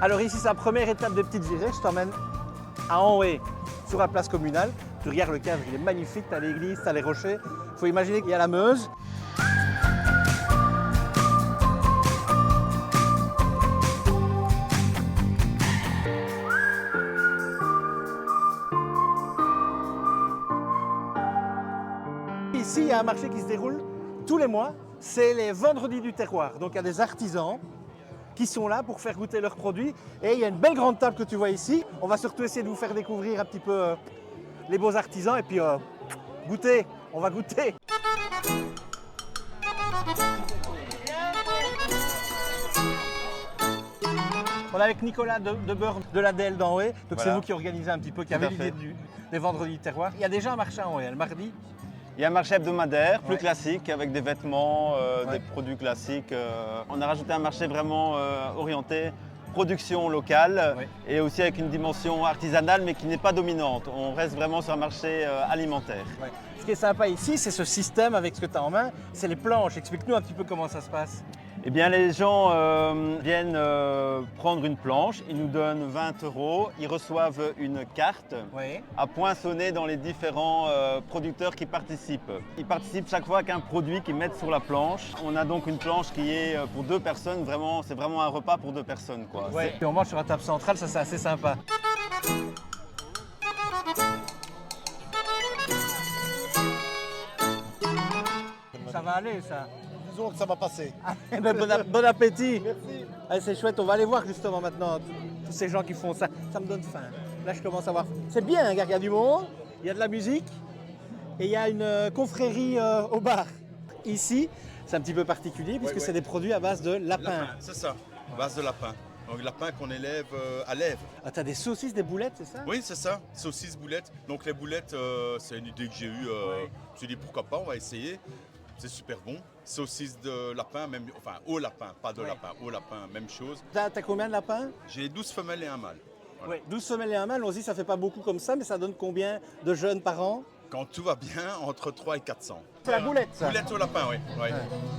Alors ici, c'est la première étape de petite virée. Je t'emmène à Anhoué, sur la place communale. Tu regardes le cadre, il est magnifique. Tu as l'église, tu as les rochers. Il faut imaginer qu'il y a la Meuse. Ici, il y a un marché qui se déroule tous les mois. C'est les vendredis du terroir. Donc il y a des artisans qui sont là pour faire goûter leurs produits. Et il y a une belle grande table que tu vois ici. On va surtout essayer de vous faire découvrir un petit peu les beaux artisans et puis goûter. On va goûter. On est avec Nicolas de Beurre de l'Adèle d'Anhoué. Donc Voilà. c'est vous qui organisez un petit peu, qui avez l'idée des vendredis du terroir. Il y a déjà un marché à Anhoué, le mardi. Il y a un marché hebdomadaire, plus Ouais. classique, avec des vêtements, Ouais. des produits classiques. On a rajouté un marché vraiment orienté production locale Ouais. et aussi avec une dimension artisanale, mais qui n'est pas dominante. On reste vraiment sur un marché alimentaire. Ouais. Ce qui est sympa ici, c'est ce système avec ce que tu as en main, c'est les planches. Explique-nous un petit peu comment ça se passe. Eh bien, les gens viennent prendre une planche, ils nous donnent 20 €, ils reçoivent une carte Oui. à poinçonner dans les différents producteurs qui participent. Ils participent chaque fois qu'un produit qu'ils mettent sur la planche. On a donc une planche qui est pour 2 personnes, vraiment, c'est vraiment un repas pour 2 personnes, quoi. Ouais. Et on mange sur la table centrale, ça c'est assez sympa. Ça va aller ça. Disons que ça va passer. Eh ben, bon appétit. Allez, c'est chouette, on va aller voir justement maintenant tous ces gens qui font ça. Ça me donne faim. Là, je commence à voir. C'est bien, hein, il y a du monde, il y a de la musique et il y a une confrérie au bar. Ici, c'est un petit peu particulier puisque Ouais, ouais. c'est des produits à base de lapin. Lapin, c'est ça, base de lapin. Donc lapin qu'on élève à lèvres. Ah, t'as des saucisses, des boulettes, c'est ça? Oui, c'est ça, saucisses, boulettes. Donc les boulettes, c'est une idée que j'ai eue. Je me suis dit pourquoi pas, on va essayer. C'est super bon. Saucisses de lapin, même, enfin au lapin, pas de Ouais. lapin, au lapin, même chose. T'as combien de lapins? J'ai 12 femelles et un mâle. Voilà. Ouais, 12 femelles et un mâle, on se dit ça fait pas beaucoup comme ça, mais ça donne combien de jeunes par an? Quand tout va bien, entre 3 et 400. C'est la boulette, ça? Boulette au lapin, oui. Ouais.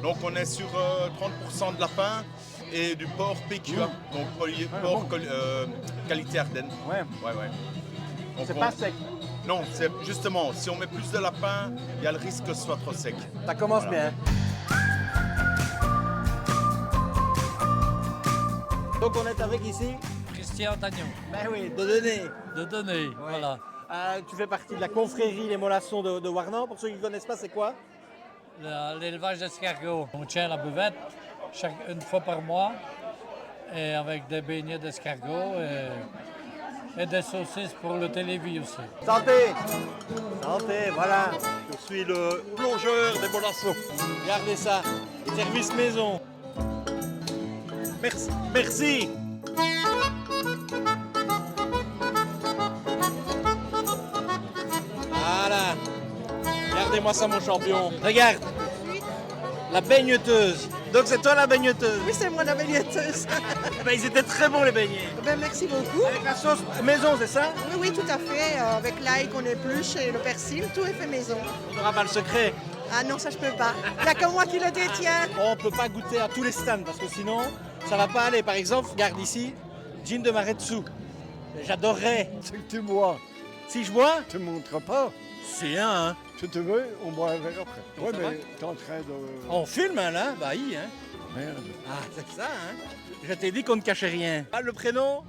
Donc on est sur 30% de lapin et du porc PQA, donc porc qualité Ardennes. Ouais. Ouais, ouais. Donc C'est on- pas sec. Non, c'est justement, si on met plus de lapin, il y a le risque que ce soit trop sec. Ça commence Voilà. bien. Donc on est avec ici, Christian Dagnon, ben oui, de Denain. de Denain, voilà. Tu fais partie de la confrérie Les Mollassons de Warnan. Pour ceux qui ne connaissent pas, c'est quoi? L'élevage d'escargots. On tient la buvette une fois par mois, et avec des beignets d'escargots et des saucisses pour le télévis aussi. Santé! Santé, voilà. Je suis le plongeur des Mollassons. Regardez ça. Service maison. Merci. Merci. Voilà. Regardez-moi ça, mon champion. Regarde. La baigneteuse. Donc c'est toi la baigneteuse. Oui, c'est moi la baigneteuse. Eh ben, ils étaient très bons les beignets. Ben, merci beaucoup. Avec la sauce maison, c'est ça? Oui, oui, tout à fait. Avec l'ail qu'on épluche et le persil, tout est fait maison. On n'aura pas le secret. Ah non, ça je peux pas. Il n'y a que moi qui le détiens. On ne peut pas goûter à tous les stands parce que sinon, ça va pas aller. Par exemple, regarde ici, gin de Maretsu. J'adorerais. C'est que tu bois. Si je bois, Tu ne montres pas. c'est un. Hein. Si tu veux, on boit un verre après. Oui, ça va mais t'es en train de... On filme hein, là? Bah oui. Hein. Merde. Ah, c'est ça. Hein. Je t'ai dit qu'on ne cachait rien. Ah, le prénom?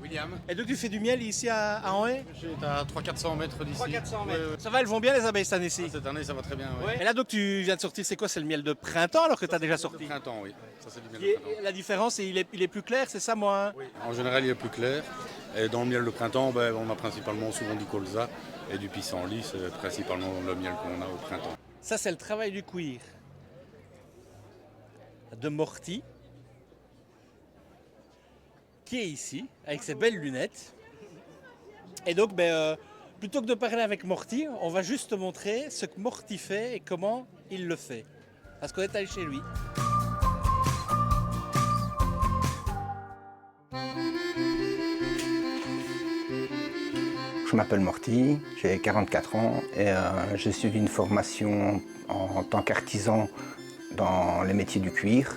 William, Et donc tu fais du miel ici à Anhoué? j'étais à 300-400 mètres d'ici. 300-400 mètres. Ouais, ouais. Ça va, elles vont bien les abeilles cette année-ci? Cette année, ça va très bien. Ouais. Et là donc tu viens de sortir, c'est quoi? C'est le miel de printemps alors que tu as déjà sorti? Printemps, oui. Ça, c'est du miel Qui de est- printemps. La différence, c'est il est plus clair, c'est ça moi? Hein. Oui. En général, il est plus clair. Et dans le miel de printemps, ben, on a principalement souvent du colza et du pissenlit. C'est principalement le miel qu'on a au printemps. Ça, c'est le travail du cuir. De Morty, qui est ici, avec ses belles lunettes. Et donc, plutôt que de parler avec Morty, on va juste te montrer ce que Morty fait et comment il le fait. Parce qu'on est allé chez lui. Je m'appelle Morty, j'ai 44 ans et j'ai suivi une formation en tant qu'artisan dans les métiers du cuir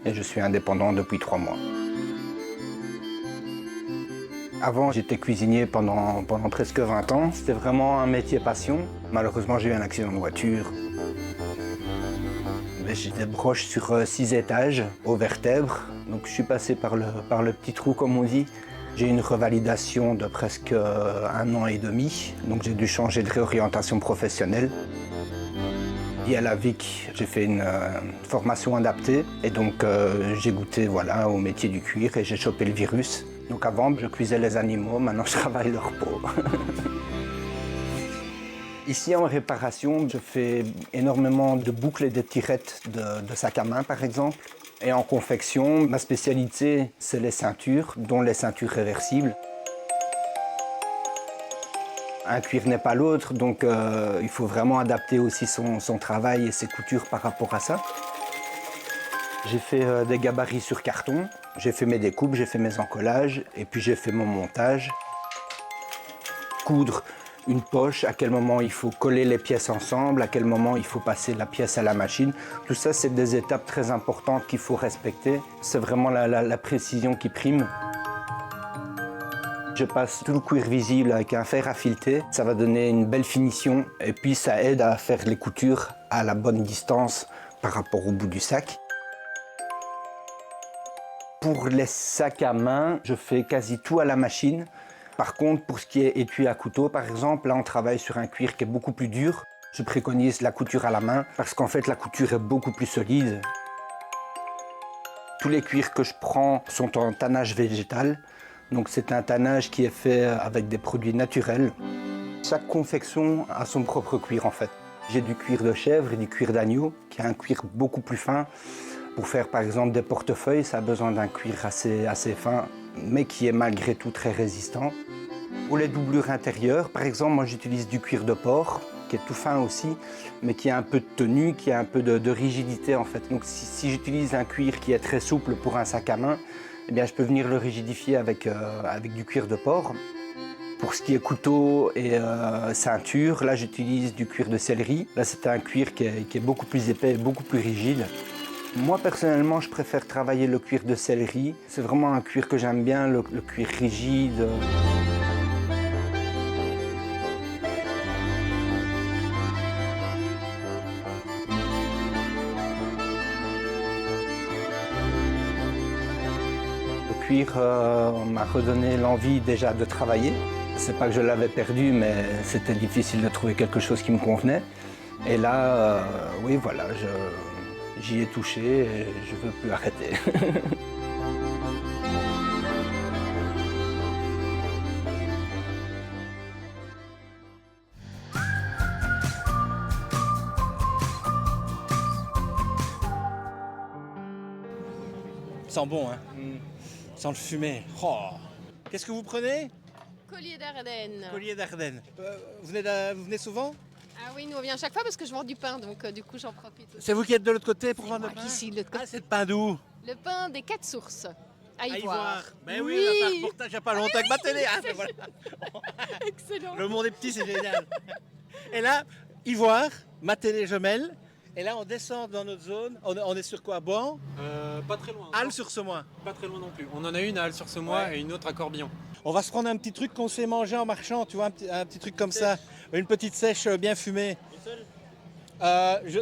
et je suis indépendant depuis 3 mois. Avant, j'étais cuisinier pendant presque 20 ans. C'était vraiment un métier passion. Malheureusement, j'ai eu un accident de voiture. J'ai des broches sur 6 étages aux vertèbres. Donc je suis passé par le petit trou, comme on dit. J'ai eu une revalidation de presque 1 an et demi. Donc j'ai dû changer de réorientation professionnelle. Et à la VIC, j'ai fait une formation adaptée. Et donc j'ai goûté au métier du cuir et j'ai chopé le virus. Donc avant, je cuisais les animaux, maintenant je travaille leur peau. Ici, en réparation, je fais énormément de boucles et de tirettes de sacs à main, par exemple. Et en confection, ma spécialité, c'est les ceintures, dont les ceintures réversibles. Un cuir n'est pas l'autre, donc il faut vraiment adapter aussi son travail et ses coutures par rapport à ça. J'ai fait des gabarits sur carton, j'ai fait mes découpes, j'ai fait mes encollages, et puis j'ai fait mon montage. Coudre une poche, à quel moment il faut coller les pièces ensemble, à quel moment il faut passer la pièce à la machine. Tout ça, c'est des étapes très importantes qu'il faut respecter. C'est vraiment la précision qui prime. Je passe tout le cuir visible avec un fer à fileter. Ça va donner une belle finition et puis ça aide à faire les coutures à la bonne distance par rapport au bout du sac. Pour les sacs à main, je fais quasi tout à la machine. Par contre, pour ce qui est étui à couteau, par exemple, là on travaille sur un cuir qui est beaucoup plus dur. Je préconise la couture à la main parce qu'en fait la couture est beaucoup plus solide. Tous les cuirs que je prends sont en tannage végétal. Donc c'est un tannage qui est fait avec des produits naturels. Chaque confection a son propre cuir en fait. J'ai du cuir de chèvre et du cuir d'agneau, qui est un cuir beaucoup plus fin. Pour faire par exemple des portefeuilles, ça a besoin d'un cuir assez fin, mais qui est malgré tout très résistant. Pour les doublures intérieures, par exemple, moi j'utilise du cuir de porc, qui est tout fin aussi, mais qui a un peu de tenue, qui a un peu de rigidité en fait. Donc si j'utilise un cuir qui est très souple pour un sac à main, eh bien, je peux venir le rigidifier avec du cuir de porc. Pour ce qui est couteau et ceinture, là j'utilise du cuir de céleri. Là c'est un cuir qui est beaucoup plus épais et beaucoup plus rigide. Moi personnellement, je préfère travailler le cuir de céleri. C'est vraiment un cuir que j'aime bien, le cuir rigide. Le cuir m'a redonné l'envie déjà de travailler. C'est pas que je l'avais perdu, mais c'était difficile de trouver quelque chose qui me convenait. Et là, oui, voilà, j'y ai touché et je veux plus arrêter. Ça sent bon, hein. Sans le fumer. Oh. Qu'est-ce que vous prenez? Collier d'Ardenne. Collier d'Ardenne. Vous venez souvent? Ah oui, nous on vient chaque fois parce que je vends du pain, donc du coup j'en profite. C'est vous qui êtes de l'autre côté pour vendre le pain? Ici, de l'autre côté. Ah, c'est le pain d'où? Le pain des 4 sources. À À Ivoire. Ben oui, on a fait un reportage il n'y a pas longtemps avec ma télé. Ah, ben voilà. Excellent. Le monde est petit, c'est génial. Et là, Ivoire, ma télé jumelle. Et là, on descend dans notre zone. On est sur quoi? Boan? Pas très loin. Halle-sur-Semois. Pas très loin non plus. On en a une à Halle-sur-Semois Ouais. et une autre à Corbillon. On va se prendre un petit truc qu'on sait manger en marchant, tu vois, un petit truc comme ça. Une petite sèche bien fumée.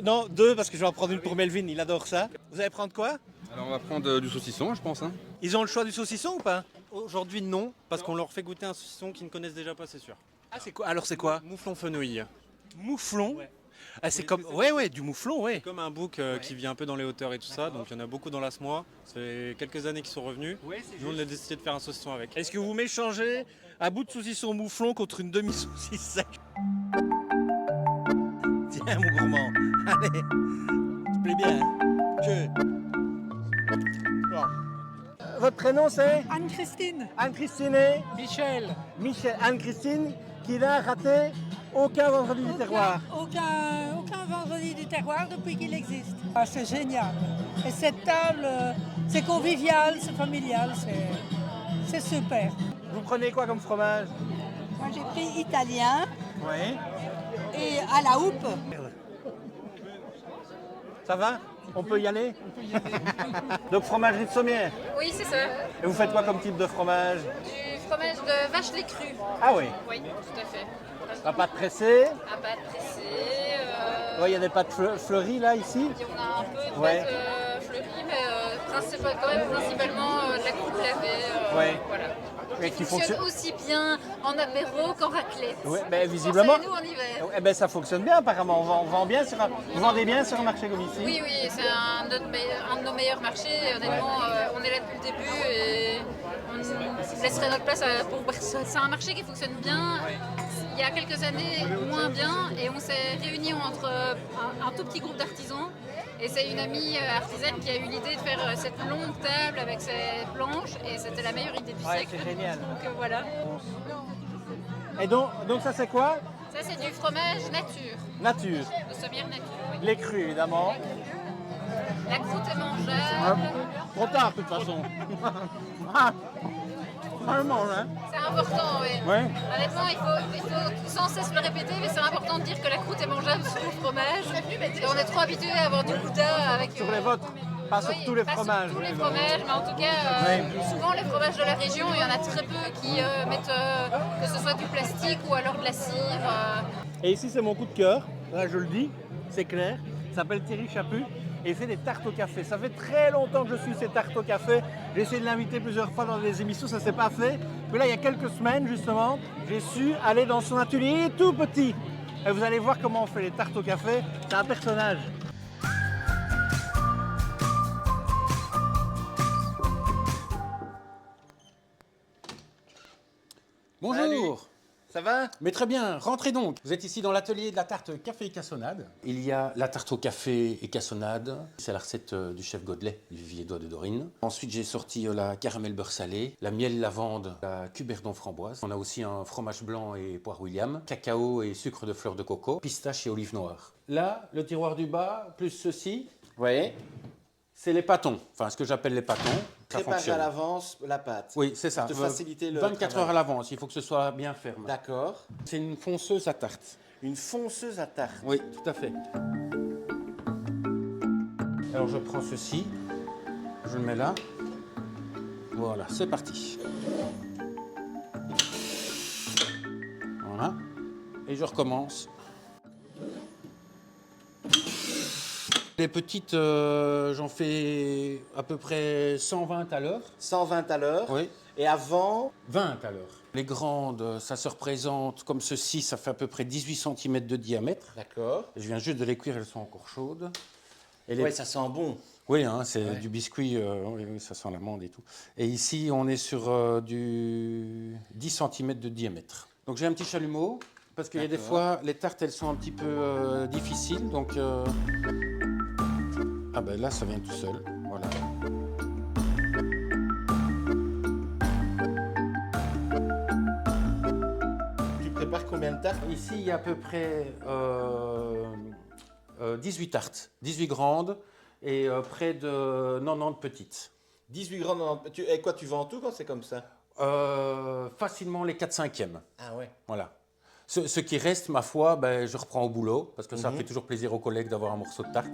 Non, 2 parce que je vais en prendre une pour Melvin, il adore ça. Vous allez prendre quoi? Alors on va prendre du saucisson, je pense. Hein. Ils ont le choix du saucisson ou pas? Aujourd'hui non, parce qu'on leur fait goûter un saucisson qu'ils ne connaissent déjà pas, c'est sûr. Ah, c'est quoi? Alors c'est quoi? Mouflon fenouil. Mouflon? Ouais. Ah, c'est comme... Ouais, du mouflon, ouais. C'est comme un bouc qui vit un peu dans les hauteurs et tout ça, donc il y en a beaucoup dans la Semois. Ça fait quelques années qu'ils sont revenus. Nous on a décidé de faire un saucisson avec. Est-ce que vous m'échangez un bout de saucisson mouflon contre une demi-saucisse sec? Tiens, mon gourmand. Allez, ça te plaît bien. Votre prénom c'est? Anne-Christine. Anne-Christine et Michel. Michel. Anne-Christine qui n'a raté aucun vendredi du terroir. Aucun vendredi du terroir depuis qu'il existe. Ah, c'est génial. Et cette table, c'est convivial, c'est familial, c'est super. Vous prenez quoi comme fromage? Moi j'ai pris italien Oui. et à la houppe. Ça va? On peut y aller? Donc fromagerie de Sommières. Oui, c'est ça. Et vous faites quoi comme type de fromage? Du fromage de vache lait cru. Ah oui. Oui, tout à fait. La pâte pressée. À pâte pressée. Ouais, il y a des pâtes fleuries là, ici. On a un peu de Ouais. pâte fleurie, mais quand même principalement de la croûte lavée. Ouais. Voilà. Et Qui qui fonctionne fonctionne. aussi bien en apéro qu'en raclette. Ouais, ben, visiblement. Pensez à nous en hiver. Eh ben, ça fonctionne bien apparemment. On vend bien sur vous vendez bien sur un marché comme ici. Oui, oui, c'est un de nos meilleurs marchés. Honnêtement, on est là depuis le début et on laisserait notre place pour. C'est un marché qui fonctionne bien. Il y a quelques années, moins bien, et on s'est réunis entre un tout petit groupe d'artisans. Et c'est une amie artisane qui a eu l'idée de faire cette longue table avec ses planches, et c'était la meilleure idée du Ouais, siècle. c'est génial. Donc voilà. Et donc ça c'est quoi? Ça, c'est du fromage nature, Nature. de sommière nature. Oui. Les crus évidemment. La croûte est Ah, mangeable. trop tard de toute façon. Je mange, hein. C'est important, oui. Ouais. Honnêtement, il faut sans cesse le répéter, mais c'est important de dire que la croûte est mangeable sur le fromage. Et on est trop habitué à avoir du gouda avec. Sur les vôtres, pas sur tous les fromages. Sur tous les fromages, mais en tout cas, souvent les fromages de la région, il y en a très peu qui mettent que ce soit du plastique ou alors de la cire. Et ici c'est mon coup de cœur, là je le dis, c'est clair, il s'appelle Thierry Chaput et il fait des tartes au café. Ça fait très longtemps que je suis ces tartes au café, j'ai essayé de l'inviter plusieurs fois dans des émissions, ça ne s'est pas fait. Mais là il y a quelques semaines justement, j'ai su aller dans son atelier tout petit. Et vous allez voir comment on fait les tartes au café, c'est un personnage. Bonjour. Ça va? Mais très bien, rentrez donc. Vous êtes ici dans l'atelier de la tarte café et cassonade. Il y a la tarte au café et cassonade. C'est la recette du chef Godelet, du Vieillois de Dorine. Ensuite, j'ai sorti la caramel beurre salé, la miel lavande, la cuberdon framboise. On a aussi un fromage blanc et poire William, cacao et sucre de fleur de coco, pistache et olive noire. Là, le tiroir du bas, plus ceci. Oui. C'est les pâtons, enfin ce que j'appelle les pâtons. Ça Préparer fonctionne. à l'avance la pâte. Oui, c'est ça. Pour te faciliter le 24 travail. heures à l'avance, il faut que ce soit bien ferme. D'accord. C'est une fonceuse à tarte. Une fonceuse à tarte. Oui, tout à fait. Alors je prends ceci, je le mets là. Voilà, c'est parti. Voilà. Et je recommence. Les petites, j'en fais à peu près 120 à l'heure. 120 à l'heure. Oui. Et avant? 20 à l'heure. Les grandes, ça se représente comme ceci, ça fait à peu près 18 cm de diamètre. D'accord. Je viens juste de les cuire, elles sont encore chaudes. Et Oui, ça sent bon. Oui, hein, c'est du biscuit, oui, ça sent l'amande et tout. Et ici, on est sur du 10 cm de diamètre. Donc j'ai un petit chalumeau, parce qu'il y a des fois, les tartes, elles sont un petit peu difficiles. Donc, ah ben là, ça vient tout seul, voilà. Tu prépares combien de tartes? Ici, il y a à peu près 18 tartes, 18 grandes et près de 90 petites. 18 grandes, 90. Et quoi, tu vends tout quand c'est comme ça? Facilement les 4/5e. Ah ouais. Voilà. Ce qui reste, ma foi, ben, je reprends au boulot, parce que ça fait toujours plaisir aux collègues d'avoir un morceau de tarte.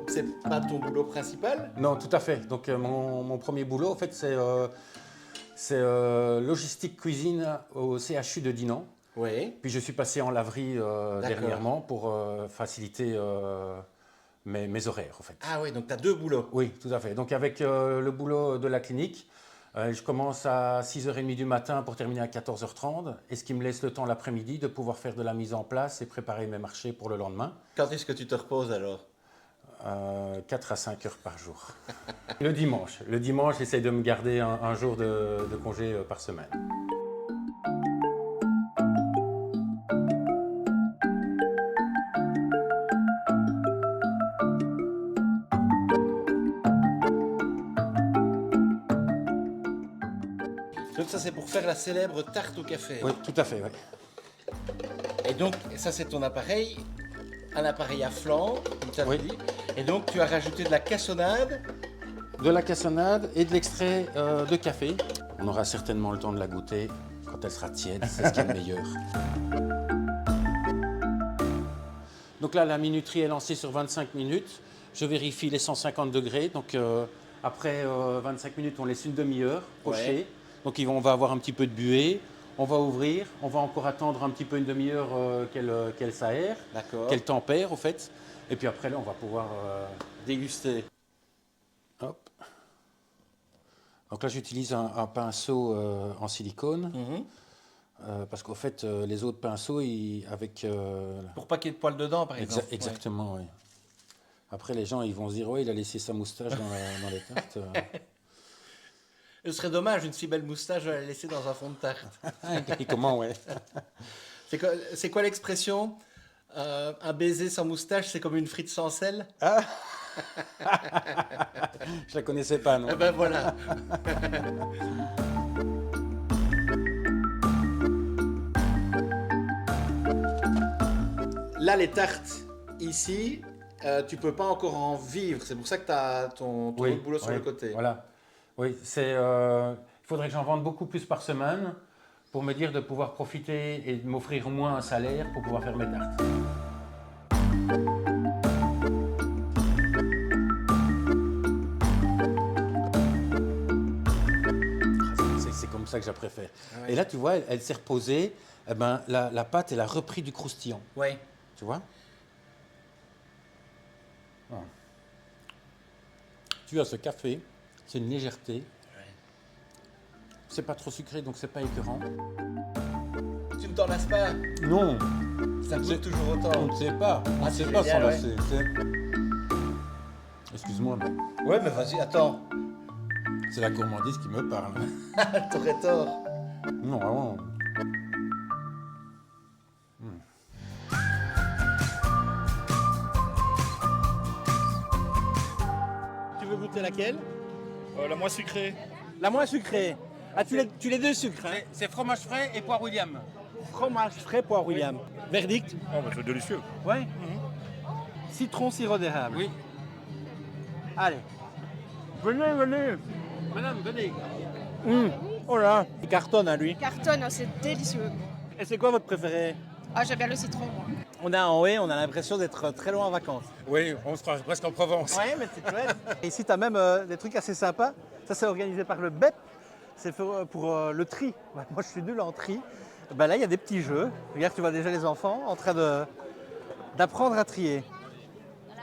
C'est pas ton boulot principal? Non, tout à fait. Donc mon premier boulot, en fait, c'est logistique cuisine au CHU de Dinan. Oui. Puis je suis passé en laverie dernièrement pour faciliter mes horaires, en fait. Ah oui, donc tu as deux boulots. Oui, tout à fait. Donc avec le boulot de la clinique, je commence à 6h30 du matin pour terminer à 14h30, et ce qui me laisse le temps l'après-midi de pouvoir faire de la mise en place et préparer mes marchés pour le lendemain. Quand est-ce que tu te reposes alors? 4 à 5 heures par jour. Le dimanche, j'essaie de me garder un jour de congé par semaine. Donc ça c'est pour faire la célèbre tarte au café. Oui, tout à fait, oui. Et donc ça c'est ton appareil, un appareil à flanc, comme tu as dit. Et donc tu as rajouté de la cassonade. De la cassonade et de l'extrait de café. On aura certainement le temps de la goûter quand elle sera tiède, c'est ce qui est le meilleur. Donc là, la minuterie est lancée sur 25 minutes. Je vérifie les 150 degrés, donc Après 25 minutes, on laisse une demi-heure pocher. Ouais. Donc on va avoir un petit peu de buée. On va ouvrir. On va encore attendre un petit peu une demi-heure qu'elle s'aère, qu'elle tempère au fait. Et puis après, là, on va pouvoir déguster. Hop. Donc là, j'utilise un pinceau en silicone. Parce qu'au fait, les autres pinceaux, avec... Pour pas qu'il y ait de poils dedans, par exemple. Exactement, oui. Après, les gens, ils vont se dire, oui, il a laissé sa moustache dans les tartes. Ce serait dommage, une si belle moustache, de la laisser dans un fond de tarte. Et comment, ouais. C'est quoi l'expression un baiser sans moustache, c'est comme une frite sans sel. Je la connaissais pas, non. Eh ben voilà. Là, les tartes, ici, tu peux pas encore en vivre. C'est pour ça que tu as ton autre boulot sur le côté. Voilà. Oui, il faudrait que j'en vende beaucoup plus par semaine pour me dire de pouvoir profiter et de m'offrir au moins un salaire pour pouvoir faire mes tartes. C'est comme ça que je préfère. Ouais. Et là, tu vois, elle s'est reposée. Eh ben, la pâte, elle a repris du croustillant. Oui. Tu vois? Ah. Tu as ce café, c'est une légèreté. Ouais. C'est pas trop sucré, donc c'est pas écœurant. Tu ne t'en lasses pas? Non. Ça goûte toujours autant. On ne sait pas. On ne sait pas sans lasser. Excuse-moi. Mais... Ouais, mais vas-y, attends. C'est la gourmandise qui me parle. T'aurais tort. Non, vraiment. Tu veux goûter laquelle? La moins sucrée. La moins sucrée. Ah, tu les deux sucres, hein? C'est fromage frais et poire William. Fromage frais, poire William. Verdict? Oh, bah, c'est délicieux. Ouais. Citron, sirop d'érable. Oui. Allez. Venez, venez. Madame, venez. Oh là, il cartonne à lui. Cartonne, c'est délicieux. Et c'est quoi votre préféré? Ah, j'aime bien le citron, moi. On a en haut, on a l'impression d'être très loin en vacances. Oui, on se croit presque en Provence. Ouais, mais c'est chouette. Et ici, tu as même des trucs assez sympas. Ça, c'est organisé par le BEP. C'est pour le tri. Ouais, moi, je suis nul en tri. Ben là, il y a des petits jeux. Regarde, tu vois déjà les enfants en train d'apprendre à trier.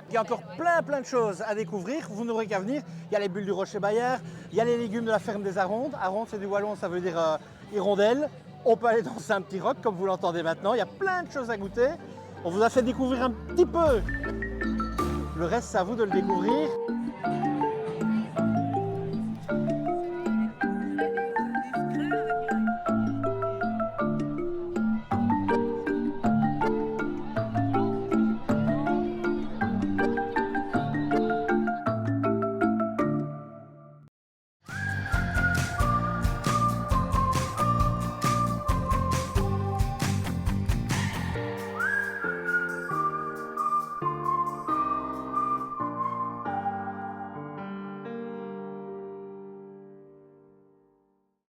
Il y a encore plein de choses à découvrir. Vous n'aurez qu'à venir. Il y a les bulles du Rocher Bayard. Il y a les légumes de la ferme des Arondes. Arondes, c'est du wallon, ça veut dire hirondelle. On peut aller dans Saint-Petit-Roch, comme vous l'entendez maintenant. Il y a plein de choses à goûter. On vous a fait découvrir un petit peu. Le reste, c'est à vous de le découvrir.